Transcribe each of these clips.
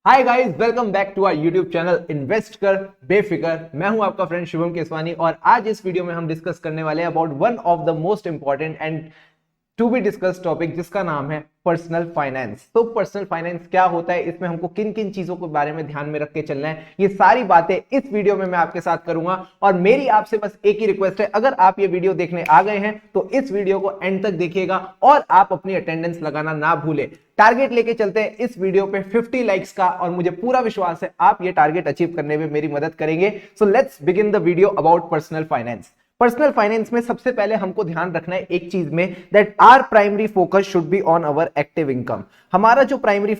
Hi guys, welcome back to our YouTube channel invest कर बेफिक्र। मैं हूं आपका फ्रेंड शुभम केसवानी और आज इस वीडियो में हम डिस्कस करने वाले हैं about one of the most important and to be discuss topic जिसका नाम है पर्सनल फाइनेंस। तो पर्सनल फाइनेंस क्या होता है, इसमें हमको किन किन चीजों के बारे में ध्यान में रख के चलना है, ये सारी बातें इस वीडियो में मैं आपके साथ करूंगा। और मेरी आपसे बस एक ही रिक्वेस्ट है, अगर आप ये वीडियो देखने आ गए हैं तो इस वीडियो को एंड तक देखिएगा और आप अपनी अटेंडेंस लगाना ना भूलें। टारगेट लेके चलते हैं इस वीडियो पे 50 लाइक्स का और मुझे पूरा विश्वास है आप ये टारगेट अचीव करने में मेरी मदद करेंगे। So let's begin the video about personal finance. Personal finance में सबसे पहले हमको ध्यान रखना है एक चीज में, that our primary focus should be on our active income. हमारा जो प्राइमरी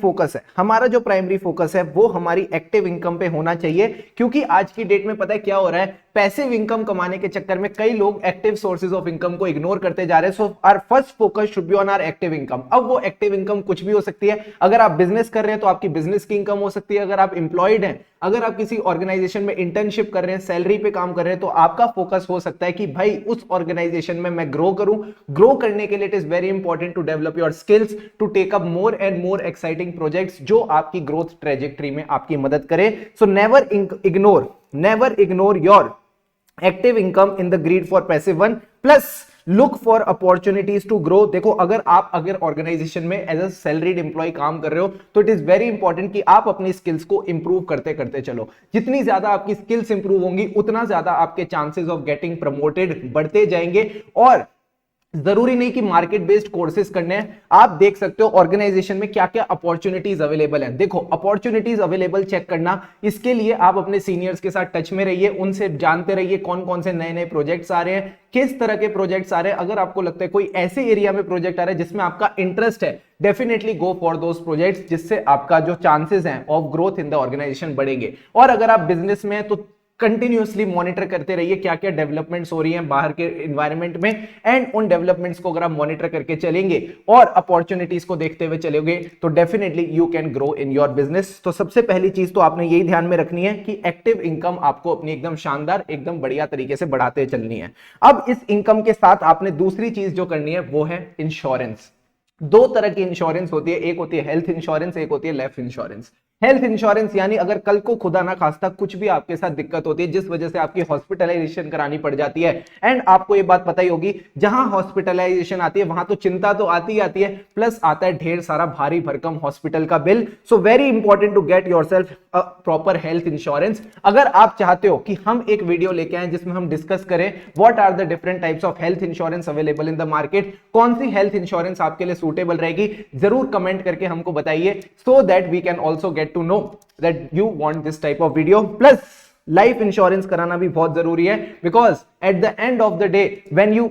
फोकस है वो हमारी एक्टिव इनकम पे होना चाहिए, क्योंकि आज की डेट में पता है क्या हो रहा है, पैसिव इनकम कमाने के चक्कर में कई लोग एक्टिव सोर्सेज ऑफ इनकम को इग्नोर करते जा रहे हैं। So our first focus should be on our active income. अब वो एक्टिव इनकम कुछ भी हो सकती है। अगर आप बिजनेस कर रहे हैं तो आपकी बिजनेस की इनकम हो सकती है। अगर आप एम्प्लॉयड हैं, अगर आप किसी ऑर्गेनाइजेशन में इंटर्नशिप कर रहे हैं, सैलरी पे काम कर रहे हैं, तो आपका फोकस हो सकता है कि भाई उस ऑर्गेनाइजेशन में मैं ग्रो करूं। ग्रो करने के लिए it is very important to develop your skills to take up more and more exciting projects जो आपकी ग्रोथ ट्रेजेक्टरी में आपकी मदद करे। So never ignore your active income in the greed for passive one, plus look for opportunities to grow. देखो, अगर organisation में as a salaried employee काम कर रहे हो तो इट इज वेरी इंपॉर्टेंट कि आप अपनी स्किल्स को इंप्रूव करते करते चलो। जितनी ज्यादा आपकी स्किल्स इंप्रूव होंगी उतना ज्यादा आपके चांसेस ऑफ गेटिंग प्रमोटेड बढ़ते जाएंगे। और जरूरी नहीं कि मार्केट बेस्ड कोर्सेज करने हैं, आप देख सकते हो ऑर्गेनाइजेशन में क्या क्या अपॉर्चुनिटीज अवेलेबल हैं। देखो, अपॉर्चुनिटीज अवेलेबल चेक करना, इसके लिए आप अपने सीनियर्स के साथ टच में रहिए, उनसे जानते रहिए कौन कौन से नए नए प्रोजेक्ट्स आ रहे हैं, किस तरह के प्रोजेक्ट्स आ रहे हैं। अगर आपको लगता है कोई ऐसे एरिया में प्रोजेक्ट आ रहा है जिसमें आपका इंटरेस्ट है, definitely go for those projects, जिससे आपका जो चांसेस हैं of growth in the organisation बढ़ेंगे। और अगर आप बिजनेस में हैं तो कंटिन्यूअसली मॉनिटर करते रहिए क्या क्या डेवलपमेंट्स हो रही हैं बाहर के एनवायरनमेंट में, एंड उन डेवलपमेंट्स को अगर आप मॉनिटर करके चलेंगे और अपॉर्चुनिटीज को देखते हुए चलोगे तो definitely you can grow in your business. तो सबसे पहली चीज तो आपने यही ध्यान में रखनी है कि एक्टिव इनकम आपको अपनी एकदम शानदार, एकदम बढ़िया तरीके से बढ़ाते चलनी है। अब इस इनकम के साथ आपने दूसरी चीज जो करनी है वो है इंश्योरेंस। दो तरह की इंश्योरेंस होती है, एक होती है हेल्थ इंश्योरेंस, एक होती है लाइफ इंश्योरेंस। हेल्थ इंश्योरेंस यानी अगर कल को खुदा ना खास्ता कुछ भी आपके साथ दिक्कत होती है जिस वजह से आपकी हॉस्पिटलाइजेशन करानी पड़ जाती है, एंड आपको ये बात पता ही होगी, जहां हॉस्पिटलाइजेशन आती है वहां तो चिंता तो आती ही आती है, प्लस आता है ढेर सारा भारी भरकम हॉस्पिटल का बिल। So very important to get yourself a proper health insurance. अगर आप चाहते हो कि हम एक वीडियो लेके आए जिसमें हम डिस्कस करें what are the different types of health insurance available in the market, कौन सी हेल्थ इंश्योरेंस आपके लिए सूटेबल रहेगी, जरूर कमेंट करके हमको बताइए, so that we can also get to know that you want this type of video। plus life insurance कराना भी बहुत जरूरी है, because at the end of the day when you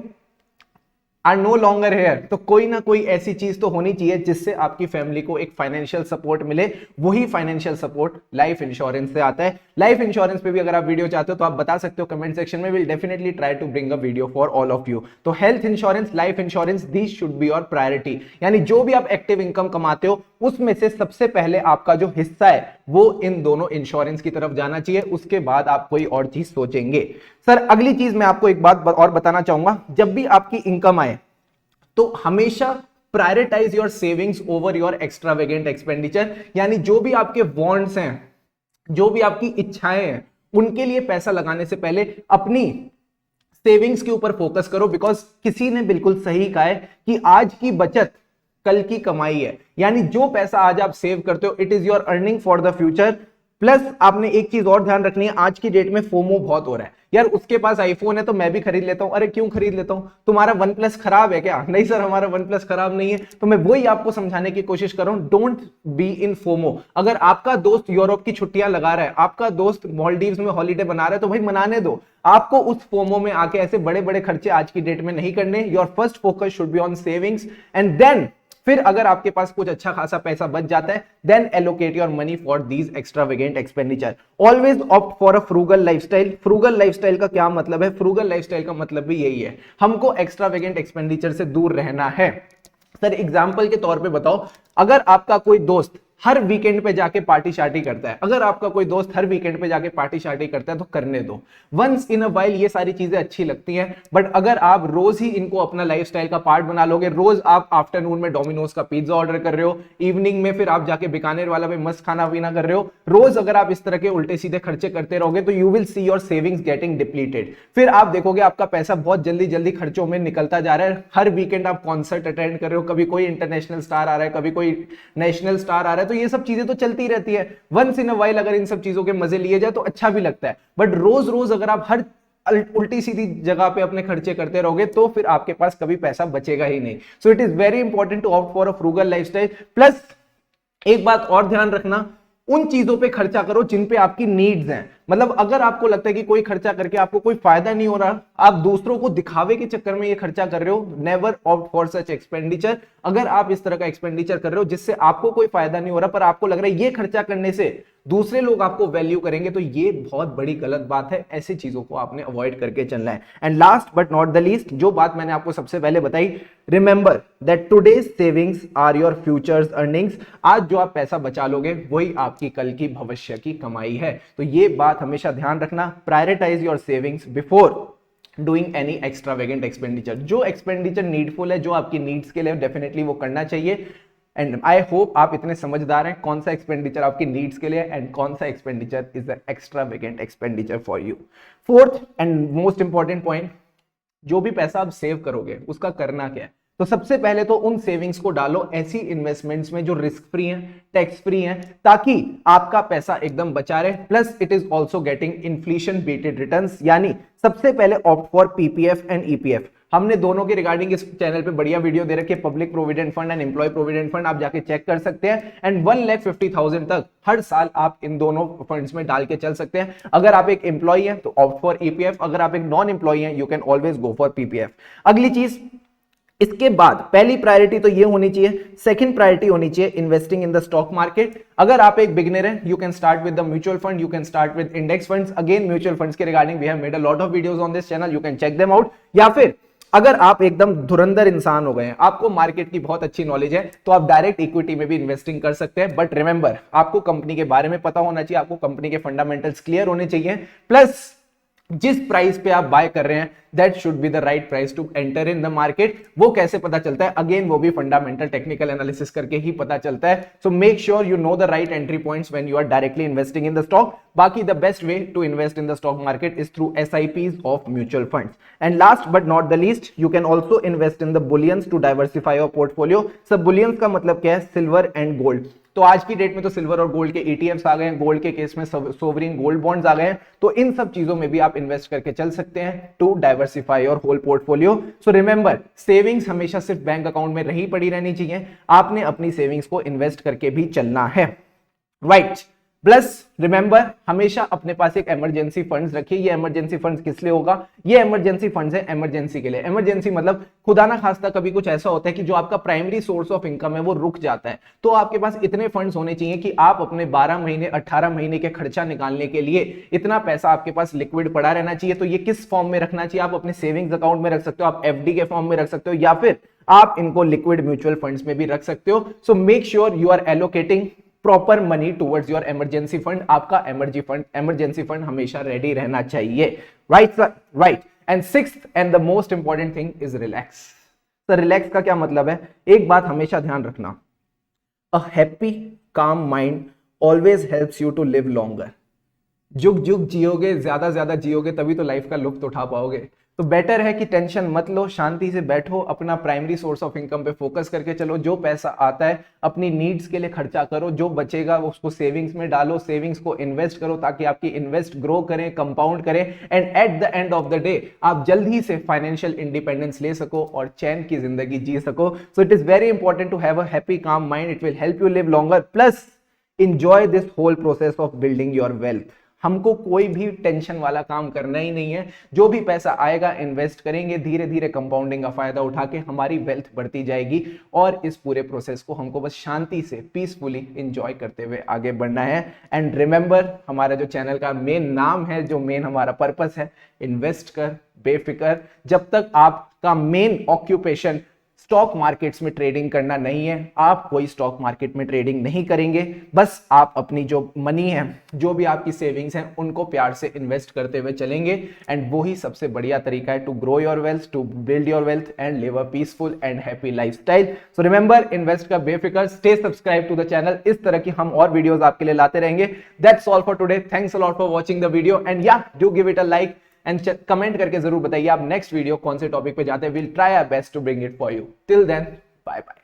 are no longer here, तो कोई ना कोई ऐसी चीज तो होनी चाहिए जिससे आपकी फैमिली को एक फाइनेंशियल सपोर्ट मिले। वही फाइनेंशियल सपोर्ट लाइफ इंश्योरेंस से आता है। लाइफ इंश्योरेंस पे भी अगर आप वीडियो चाहते हो तो आप बता सकते हो कमेंट सेक्शन में, will definitely try to bring a video for all of you. तो health insurance, life insurance, these should be your priority. यानी जो भी आप एक्टिव इनकम कमाते हो उसमें से सबसे पहले आपका जो हिस्सा है वो इन दोनों इंश्योरेंस की तरफ जाना चाहिए, उसके बाद आप कोई और चीज सोचेंगे। सर, अगली चीज मैं आपको एक बात और बताना चाहूंगा, जब भी आपकी इनकम आए तो हमेशा prioritise your savings over your extravagant expenditure. यानी जो भी आपके वांट्स हैं, जो भी आपकी इच्छाएं हैं, उनके लिए पैसा लगाने से पहले अपनी सेविंग्स के ऊपर फोकस करो। बिकॉज किसी ने बिल्कुल सही कहा है कि आज की बचत कल की कमाई है। यानी जो पैसा आज आप सेव करते हो, it is your earning for the future. Plus आपने एक चीज और ध्यान रखनी है, आज की डेट में फोमो बहुत हो रहा है। यार, उसके पास आईफोन है तो मैं भी खरीद लेता हूं। अरे क्यों खरीद लेता हूं, तुम्हारा वन प्लस खराब है क्या? नहीं सर, हमारा वन प्लस खराब नहीं है। तो मैं वही आपको समझाने की कोशिश कर रहा हूं, डोंट बी इन फोमो। अगर आपका दोस्त यूरोप की छुट्टियां लगा रहा है, आपका दोस्त मालदीव्स में हॉलीडे बना रहा है, तो भाई मनाने दो। आपको उस फोमो में आके ऐसे बड़े बड़े खर्चे आज की डेट में नहीं करने। Your first focus should be on savings, and then फिर अगर आपके पास कुछ अच्छा खासा पैसा बच जाता है, then allocate your money for these extravagant expenditure. Always opt for a frugal lifestyle. Frugal lifestyle का क्या मतलब है? फ्रूगल लाइफस्टाइल का मतलब भी यही है, हमको एक्स्ट्रावेगेंट एक्सपेंडिचर से दूर रहना है। सर, एग्जांपल के तौर पे बताओ, अगर आपका कोई दोस्त हर वीकेंड पे जाके पार्टी शार्टी करता है। अगर आपका कोई दोस्त हर वीकेंड पे जाके पार्टी शार्टी करता है तो करने दो, वंस इन अ वाइल ये सारी चीजें अच्छी लगती हैं। बट अगर आप रोज ही इनको अपना लाइफस्टाइल का पार्ट बना लोगे, रोज आप आफ्टरनून में डोमिनोज का पिज्जा ऑर्डर कर रहे हो, इवनिंग में फिर आप जाके बीकानेर वाला पे मस्त खाना पीना कर रहे हो, रोज अगर आप इस तरह के उल्टे सीधे खर्चे करते रहोगे तो you will see your savings getting depleted. फिर आप देखोगे आपका पैसा बहुत जल्दी जल्दी खर्चों में निकलता जा रहा है। हर वीकेंड आप कॉन्सर्ट अटेंड कर रहे हो, कभी कोई इंटरनेशनल स्टार आ रहा है, कभी कोई नेशनल स्टार आ रहा है, तो ये सब चीजें तो चलती रहती है। वंस इन अ वाइल अगर इन सब चीजों के मजे लिए जाए तो अच्छा भी लगता है, बट रोज रोज अगर आप हर उल्टी सीधी जगह पे अपने खर्चे करते रहोगे तो फिर आपके पास कभी पैसा बचेगा ही नहीं। So it is very important to opt for a frugal lifestyle. Plus एक बात और ध्यान रखना, उन चीजों पे खर्चा करो जिन पे आपकी नीड्स हैं। मतलब अगर आपको लगता है कि कोई खर्चा करके आपको कोई फायदा नहीं हो रहा, आप दूसरों को दिखावे के चक्कर में ये खर्चा कर रहे हो, never opt for such expenditure. अगर आप इस तरह का एक्सपेंडिचर कर रहे हो जिससे आपको कोई फायदा नहीं हो रहा पर आपको लग रहा है ये खर्चा करने से दूसरे लोग आपको वैल्यू करेंगे, तो ये बहुत बड़ी गलत बात है। ऐसी चीजों को आपने अवॉइड करके चलना है। And last but not the least, जो बात मैंने आपको सबसे पहले बताई, remember that today's savings are your futures earnings. आज जो आप पैसा बचा लोगे वही आपकी कल की भविष्य की कमाई है। तो ये बात हमेशा ध्यान रखना, prioritise your savings before doing any extravagant expenditure. जो एक्सपेंडिचर नीडफुल है, जो आपकी नीड्स के लिए, डेफिनेटली वो करना चाहिए। एंड आई होप आप इतने समझदार हैं कौन सा एक्सपेंडिचर आपकी नीड्स के लिए एंड कौन सा expenditure is the extravagant expenditure for you. Fourth and most important point, जो भी पैसा आप सेव करोगे उसका करना क्या है। तो सबसे पहले तो उन सेविंग्स को डालो ऐसी इन्वेस्टमेंट्स में जो रिस्क फ्री हैं, टैक्स फ्री हैं, ताकि आपका पैसा एकदम बचा रहे। Plus it is also getting inflation beaten returns. यानी सबसे पहले opt for PPF and EPF. हमने दोनों के रिगार्डिंग इस चैनल पे बढ़िया वीडियो दे रखी है, public provident fund and employ provident fund, आप जाके चेक कर सकते हैं। एंड 1,50,000 तक हर साल आप इन दोनों फंड्स में डाल के चल सकते हैं। अगर आप एक एम्प्लॉय हैं तो ऑप्ट फॉर ईपीएफ, अगर आप एक नॉन एम्प्लॉय हैं you can always go for PPF. अगली चीज, इसके बाद पहली प्रायोरिटी तो ये होनी चाहिए, सेकंड प्रायोरिटी होनी चाहिए investing in the stock market. अगर आप एक बिगिनर हैं you can start with the mutual fund, you can start with index funds. Again mutual funds के regarding we have made a lot of videos on this channel, you can check them out. या फिर अगर आप एकदम धुरंधर इंसान हो गए हैं, आपको मार्केट की बहुत अच्छी नॉलेज है, तो आप डायरेक्ट इक्विटी में भी इन्वेस्टिंग कर सकते हैं। बट रिमेंबर, आपको कंपनी के बारे में पता होना चाहिए, आपको कंपनी के फंडामेंटल्स क्लियर होने चाहिए। प्लस जिस प्राइस पे आप बाय कर रहे हैं that should be the right price to enter in the market. वो कैसे पता चलता है? अगेन वो भी फंडामेंटल टेक्निकल एनालिसिस करके ही पता चलता है। So make sure you know the right entry points when you are directly investing in the stock. बाकी the best way to invest in the stock market is through SIPs of mutual funds. And last but not the least, you can also invest in the bullions to diversify your portfolio. सब bullions का मतलब क्या है? Silver and gold. तो आज की date में तो सिल्वर और गोल्ड के ETFs आ गए हैं, गोल्ड के केस में सोवरिन गोल्ड बॉन्ड्स आ गए हैं। तो इन सब चीजों में भी आप इन्वेस्ट करके चल सकते हैं to diversify your whole portfolio. So remember, savings हमेशा सिर्फ बैंक अकाउंट में नहीं पड़ी रहनी चाहिए, आपने अपनी सेविंग्स को इन्वेस्ट करके भी चलना है, राइट। प्लस रिमेंबर, हमेशा अपने पास एक इमरजेंसी फंड्स रखिए। ये इमरजेंसी फंड्स किस लिए होगा? ये इमरजेंसी फंड्स है इमरजेंसी के लिए। इमरजेंसी मतलब खुदा ना खास्ता कभी कुछ ऐसा होता है कि जो आपका प्राइमरी सोर्स ऑफ इनकम है वो रुक जाता है, तो आपके पास इतने फंड्स होने चाहिए कि आप अपने 12 महीने 18 महीने के खर्चा निकालने के लिए इतना पैसा आपके पास लिक्विड पड़ा रहना चाहिए। तो ये किस फॉर्म में रखना चाहिए? आप अपने सेविंग्स अकाउंट में रख सकते हो, आप FD के फॉर्म में रख सकते हो, या फिर आप इनको लिक्विड म्यूचुअल फंड्स में भी रख सकते हो। So make sure you are allocating proper money towards your emergency fund. आपका इमरजेंसी फंड हमेशा रेडी रहना चाहिए, right sir, right. And sixth and the most important thing is relax. Sir relax का क्या मतलब है? एक बात हमेशा ध्यान रखना, a happy calm mind always helps you to live longer. जुग जुग जियोगे, ज्यादा ज्यादा जियोगे, तभी तो लाइफ का लुत्फ उठा पाओगे। तो बेटर है कि टेंशन मत लो, शांति से बैठो, अपना प्राइमरी सोर्स ऑफ इनकम पे फोकस करके चलो। जो पैसा आता है अपनी नीड्स के लिए खर्चा करो, जो बचेगा उसको सेविंग्स में डालो, सेविंग्स को इन्वेस्ट करो ताकि आपकी इन्वेस्ट ग्रो करें, कंपाउंड करें, and eight the end of the day आप जल्द ही से फाइनेंशियल इंडिपेंडेंस ले सको और चैन की जिंदगी जी सको। So it is very important to have a happy calm mind, it will help you live longer. Plus enjoy this whole process of building your wealth। हमको कोई भी टेंशन वाला काम करना ही नहीं है, जो भी पैसा आएगा इन्वेस्ट करेंगे, धीरे धीरे कंपाउंडिंग का फायदा उठा के हमारी वेल्थ बढ़ती जाएगी, और इस पूरे प्रोसेस को हमको बस शांति से पीसफुली एंजॉय करते हुए आगे बढ़ना है। एंड रिमेंबर, हमारा जो चैनल का मेन नाम है, जो मेन हमारा पर्पस है, इन्वेस्ट कर बेफिक्र। जब तक आपका मेन ऑक्यूपेशन स्टॉक मार्केट्स में ट्रेडिंग करना नहीं है। आप कोई स्टॉक मार्केट में ट्रेडिंग नहीं करेंगे, बस आप अपनी जो मनी है, जो भी आपकी सेविंग्स हैं, उनको प्यार से इन्वेस्ट करते हुए चलेंगे एंड वो ही सबसे बढ़िया तरीका है to grow your wealth, to build your wealth and live a peaceful and happy lifestyle. So remember, invest का बेफिक्र, stay subscribe to the channel. इस तरह की हम और वीडियोस आपके लिए लाते रहेंगे। That's all for today. Thanks a lot for watching the video and या do give it a like and comment करके जरूर बताइए आप नेक्स्ट वीडियो कौन से टॉपिक पे जाते हैं। Will try our best to bring it for you. Till then, bye bye.